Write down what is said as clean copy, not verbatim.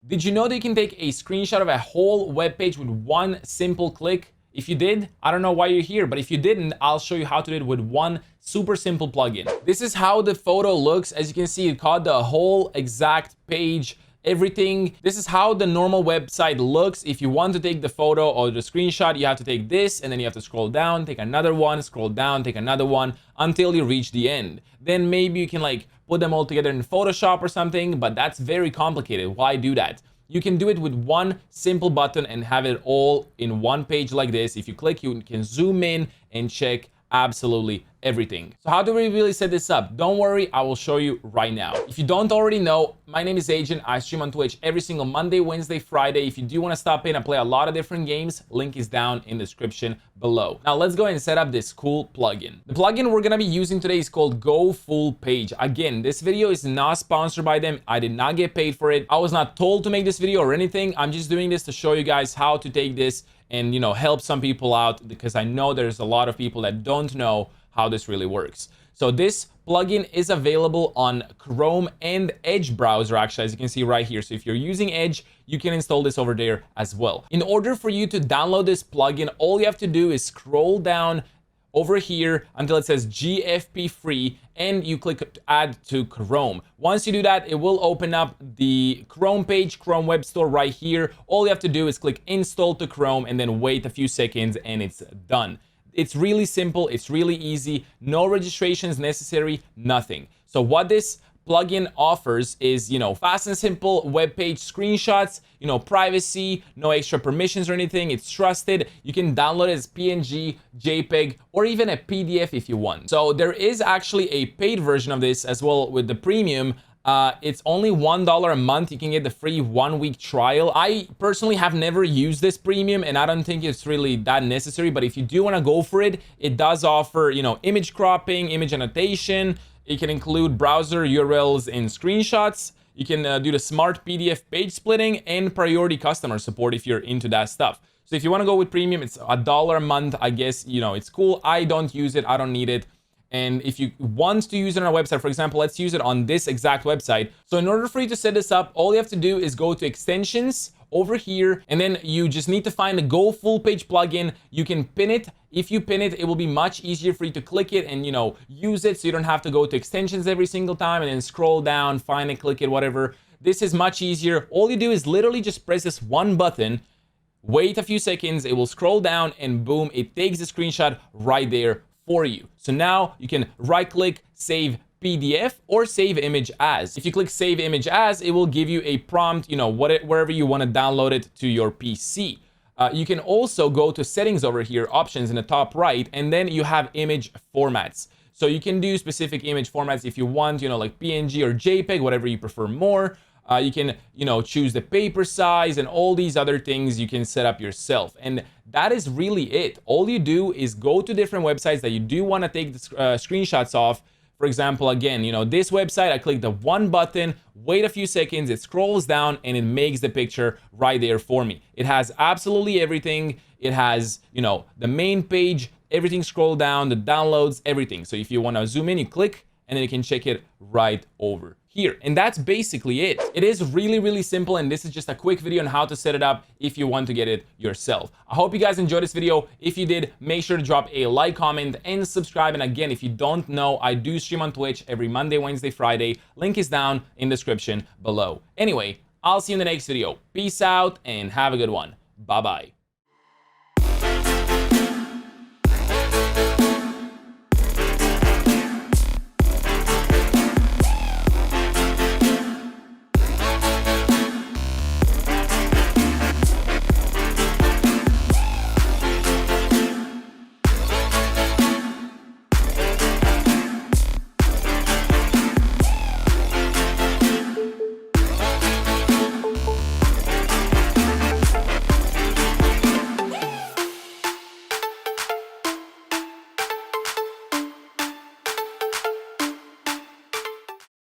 Did you know that you can take a screenshot of a whole web page with one simple click? If you did, I don't know why you're here, but if you didn't, I'll show you how to do it with one super simple plugin. This is how the photo looks. As you can see, it caught the whole exact page, everything. This is how the normal website looks. If you want to take the photo or the screenshot, you have to take this, and then you have to scroll down, take another one, scroll down, take another one until you reach the end. Then maybe you can like put them all together in Photoshop or something, but that's very complicated. Why do that? You can do it with one simple button and have it all in one page like this. If you click, you can zoom in and check absolutely everything. So how do we really set this up? Don't worry, I will show you right now. If you don't already know, my name is Agent. I stream on Twitch every single Monday, Wednesday, Friday. If you do want to stop in, I play a lot of different games. Link is down in the description below. Now let's go ahead and set up this cool plugin. The plugin we're gonna be using today is called Go Full Page. Again, this video is not sponsored by them. I did not get paid for it. I was not told to make this video or anything. I'm just doing this to show you guys how to take this and, you know, help some people out, because I know there's a lot of people that don't know how this really works. So this plugin is available on Chrome and Edge browser, actually, as you can see right here. So if you're using Edge, you can install this over there as well. In order for you to download this plugin, all you have to do is scroll down over here until it says GFP free, and you click add to Chrome. Once you do that, it will open up the Chrome page, Chrome Web Store right here. All you have to do is click install to Chrome and then wait a few seconds and it's done. It's really simple, it's really easy, no registrations necessary, nothing. So what this plugin offers is, you know, fast and simple web page screenshots, you know, privacy, no extra permissions or anything. It's trusted. You can download it as PNG, JPEG, or even a PDF if you want. So there is actually a paid version of this as well with the premium. It's only $1 a month. You can get the free 1-week trial. I personally have never used this premium, and I don't think it's really that necessary, but if you do want to go for it, it does offer, you know, image cropping, image annotation. It can include browser URLs and screenshots. You can do the smart PDF page splitting and priority customer support if you're into that stuff. So if you want to go with premium, it's $1 a month. I guess, you know, it's cool. I don't use it. I don't need it. And if you want to use it on our website, for example, let's use it on this exact website. So in order for you to set this up, all you have to do is go to extensions over here, and then you just need to find the Go Full Page plugin. You can pin it. If you pin it, it will be much easier for you to click it and, you know, use it, so you don't have to go to extensions every single time and then scroll down, find it, click it, whatever. This is much easier. All you do is literally just press this one button, wait a few seconds, it will scroll down, and boom, it takes the screenshot right there for you. So now you can right click, save PDF, or save image as. If you click save image as, it will give you a prompt, you know, wherever you want to download it to your PC. You can also go to settings over here, options in the top right, and then you have image formats. So you can do specific image formats if you want, you know, like PNG or JPEG, whatever you prefer more. You can, you know, choose the paper size and all these other things you can set up yourself. And that is really it. All you do is go to different websites that you do want to take the screenshots of. For example, again, you know, this website, I click the one button, wait a few seconds, it scrolls down, and it makes the picture right there for me. It has absolutely everything. It has, you know, the main page, everything scroll down, the downloads, everything. So if you want to zoom in, you click, and then you can check it right over here. And that's basically it. It is really, really simple, and this is just a quick video on how to set it up if you want to get it yourself. I hope you guys enjoyed this video. If you did, make sure to drop a like, comment, and subscribe. And again, if you don't know, I do stream on Twitch every Monday, Wednesday, Friday. Link is down in the description below. Anyway, I'll see you in the next video. Peace out and have a good one. Bye-bye.